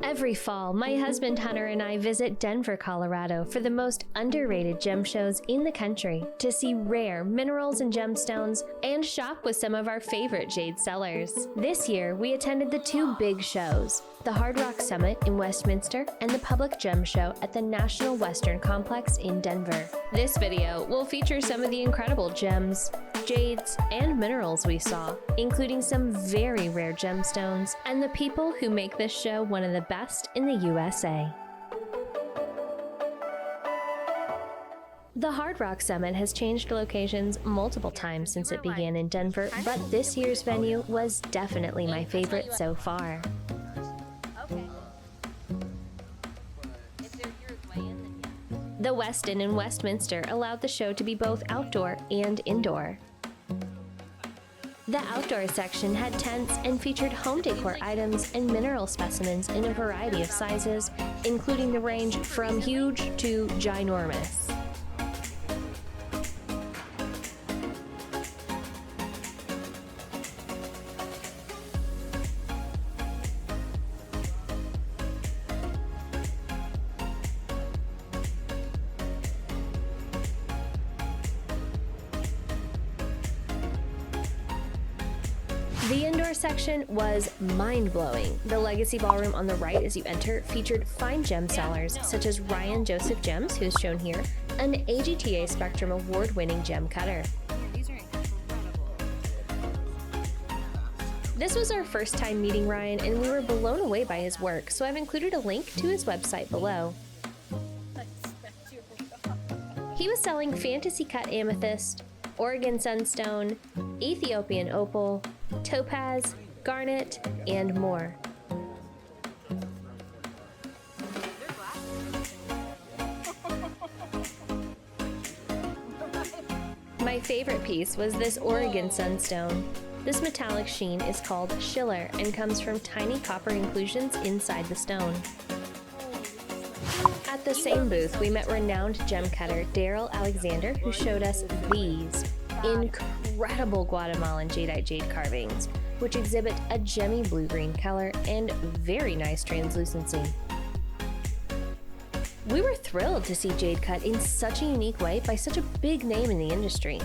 Every fall, my husband Hunter and I visit Denver, Colorado for the most underrated gem shows in the country to see rare minerals and gemstones and shop with some of our favorite jade sellers. This year, we attended the two big shows, the HardRock Summit in Westminster and the Public Gem Show at the National Western Complex in Denver. This video will feature some of the incredible gems, jades, and minerals we saw, including some very rare gemstones and the people who make this show one of the best in the USA. The HardRock Summit has changed locations multiple times since it began in Denver, but this year's venue was definitely my favorite so far. The Westin in Westminster allowed the show to be both outdoor and indoor. The outdoor section had tents and featured home decor items and mineral specimens in a variety of sizes, including the range from huge to ginormous. The indoor section was mind-blowing. The Legacy Ballroom on the right as you enter featured fine gem sellers such as Ryan Joseph Gems, who's shown here, an AGTA Spectrum Award-winning gem cutter. This was our first time meeting Ryan and we were blown away by his work, so I've included a link to his website below. He was selling fantasy cut amethyst, Oregon sunstone, Ethiopian opal, topaz, garnet, and more. My favorite piece was this Oregon sunstone. This metallic sheen is called schiller and comes from tiny copper inclusions inside the stone. At the same booth, we met renowned gem cutter Darryl Alexander, who showed us these incredible Guatemalan Jadeite Jade carvings, which exhibit a gemmy blue-green color and very nice translucency. We were thrilled to see jade cut in such a unique way by such a big name in the industry.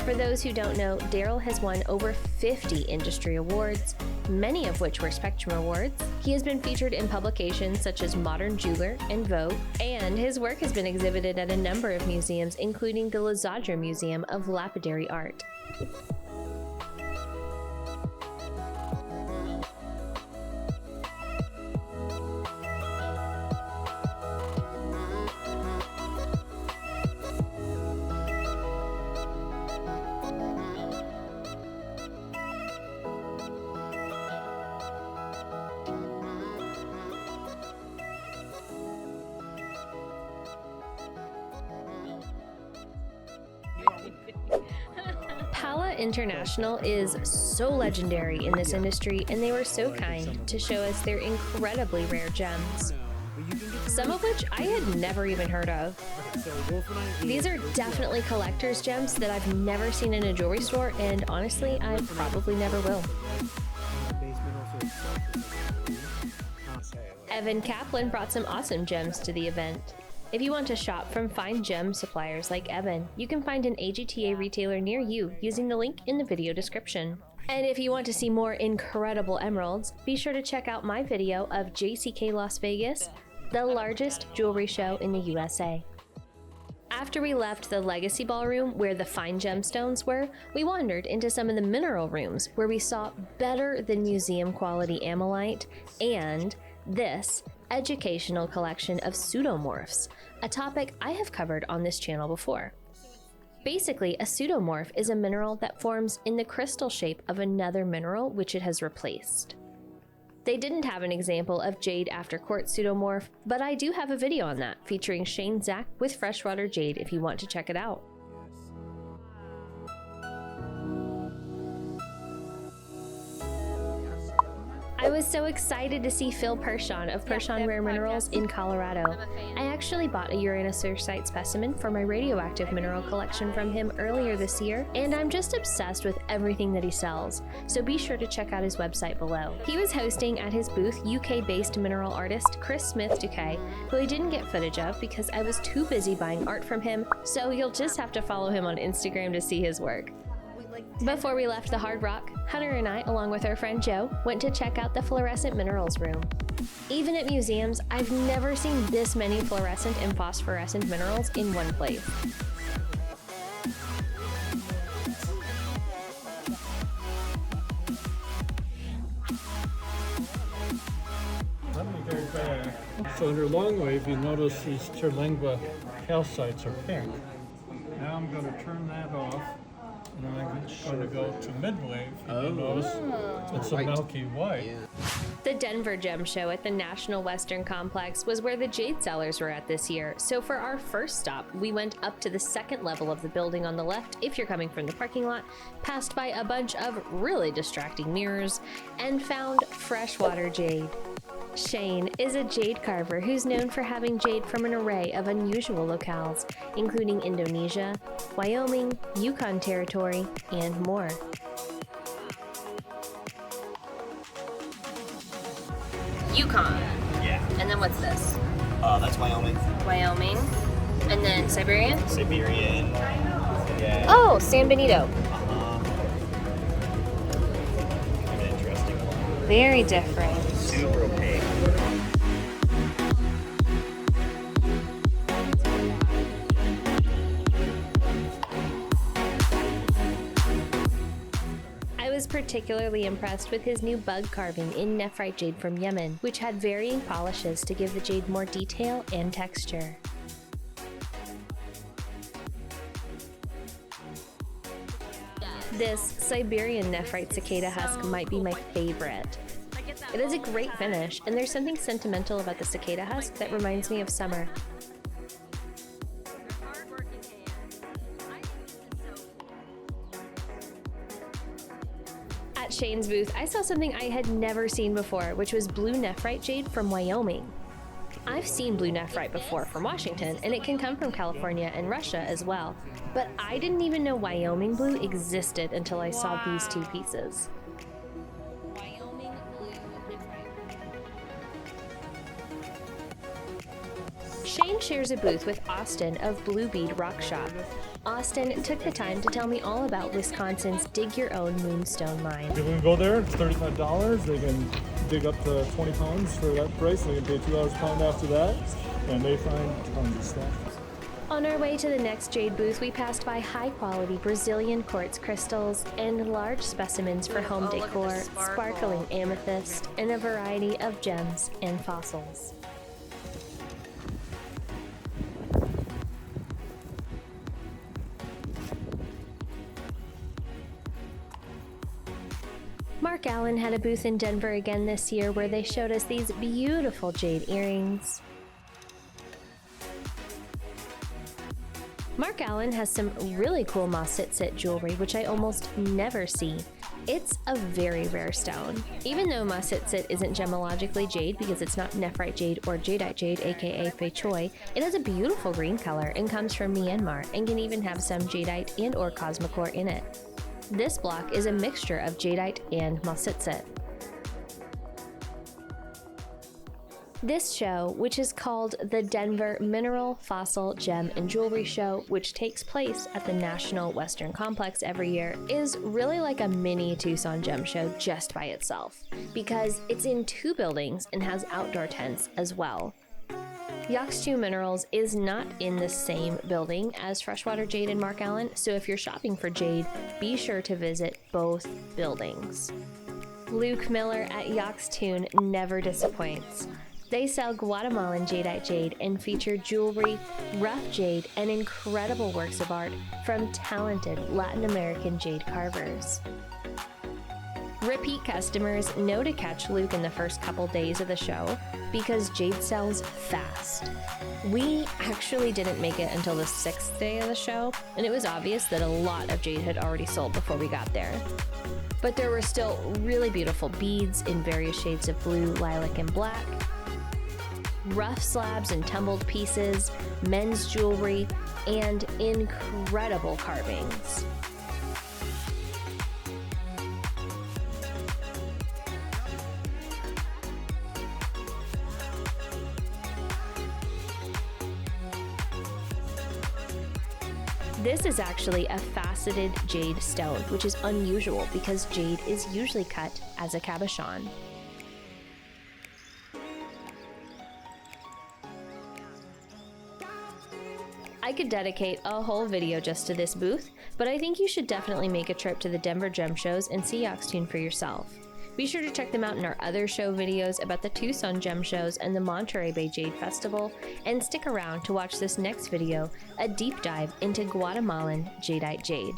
For those who don't know, Darryl has won over 50 industry awards, many of which were Spectrum Awards. He has been featured in publications such as Modern Jeweler and Vogue, and his work has been exhibited at a number of museums, including the Lazadra Museum of Lapidary Art. International is so legendary in this industry, and they were so kind to show us their incredibly rare gems, some of which I had never even heard of. These are definitely collector's gems that I've never seen in a jewelry store, and honestly, I probably never will. Evan Kaplan brought some awesome gems to the event. If you want to shop from fine gem suppliers like Evan, you can find an AGTA retailer near you using the link in the video description. And if you want to see more incredible emeralds, be sure to check out my video of JCK Las Vegas, the largest jewelry show in the USA. After we left the Legacy Ballroom where the fine gemstones were, we wandered into some of the mineral rooms where we saw better than museum quality ammolite and this educational collection of pseudomorphs, a topic I have covered on this channel before. Basically, a pseudomorph is a mineral that forms in the crystal shape of another mineral which it has replaced. They didn't have an example of jade after quartz pseudomorph, but I do have a video on that featuring Shane Zach with Freshwater Jade if you want to check it out. I was so excited to see Phil Pershon of Pershon Rare Minerals in Colorado. I actually bought a Uranocercite specimen for my radioactive mineral collection from him earlier this year, and I'm just obsessed with everything that he sells, so be sure to check out his website below. He was hosting at his booth UK-based mineral artist Chris Smith-Duquet, who I didn't get footage of because I was too busy buying art from him, so you'll just have to follow him on Instagram to see his work. Before we left the Hard Rock, Hunter and I, along with our friend Joe, went to check out the Fluorescent Minerals room. Even at museums, I've never seen this many fluorescent and phosphorescent minerals in one place. So under long wave, you notice these terlingua calcites are pink. Now I'm going to turn that off, and I'm going to go to mid-wave. You notice it's a milky white. The Denver Gem Show at the National Western Complex was where the jade sellers were at this year, so for our first stop, we went up to the second level of the building on the left if you're coming from the parking lot, passed by a bunch of really distracting mirrors, and found freshwater jade. Shane is a jade carver who's known for having jade from an array of unusual locales, including Indonesia, Wyoming, Yukon Territory, and more. Yukon. Yeah. And then what's this? That's Wyoming. Wyoming. And then Siberian? Siberian. Yeah. Oh, San Benito. Kind of interesting one. Very different. Super opaque. I was particularly impressed with his new bug carving in Nephrite jade from Yemen, which had varying polishes to give the jade more detail and texture. This Siberian Nephrite cicada husk might be my favorite. It has a great finish, and there's something sentimental about the cicada husk that reminds me of summer. At Shane's booth, I saw something I had never seen before, which was blue nephrite jade from Wyoming. I've seen blue nephrite before from Washington, and it can come from California and Russia as well, but I didn't even know Wyoming blue existed until I saw these two pieces. Shane shares a booth with Austin of Blue Bead Rock Shop. Austin took the time to tell me all about Wisconsin's Dig Your Own Moonstone mine. People can go there, it's $35. They can dig up to 20 pounds for that price. They can pay $2 a pound after that, and they find tons of stuff. On our way to the next jade booth, we passed by high-quality Brazilian quartz crystals and large specimens for home decor, sparkling amethyst, and a variety of gems and fossils. Mark Allen had a booth in Denver again this year where they showed us these beautiful jade earrings. Mark Allen has some really cool Maw Sit Sit jewelry, which I almost never see. It's a very rare stone. Even though Maw Sit Sit isn't gemologically jade because it's not nephrite jade or jadeite jade, aka fei choi, it has a beautiful green color and comes from Myanmar and can even have some jadeite and or cosmocore in it. This block is a mixture of jadeite and Maw Sit Sit. This show, which is called the Denver Mineral, Fossil, Gem, and Jewelry Show, which takes place at the National Western Complex every year, is really like a mini Tucson gem show just by itself, because it's in two buildings and has outdoor tents as well. Yoxtu Minerals is not in the same building as Freshwater Jade and Mark Allen, so if you're shopping for jade, be sure to visit both buildings. Luke Miller at Yoxtu never disappoints. They sell Guatemalan Jadeite Jade and feature jewelry, rough jade, and incredible works of art from talented Latin American jade carvers. Repeat customers know to catch Luke in the first couple days of the show, because jade sells fast. We actually didn't make it until the 6th day of the show, and it was obvious that a lot of jade had already sold before we got there. But there were still really beautiful beads in various shades of blue, lilac, and black, rough slabs and tumbled pieces, men's jewelry, and incredible carvings. This is actually a faceted jade stone, which is unusual because jade is usually cut as a cabochon. I could dedicate a whole video just to this booth, but I think you should definitely make a trip to the Denver gem shows and see Oxtune for yourself. Be sure to check them out in our other show videos about the Tucson gem shows and the Monterey Bay Jade Festival, and stick around to watch this next video, a deep dive into Guatemalan Jadeite Jade.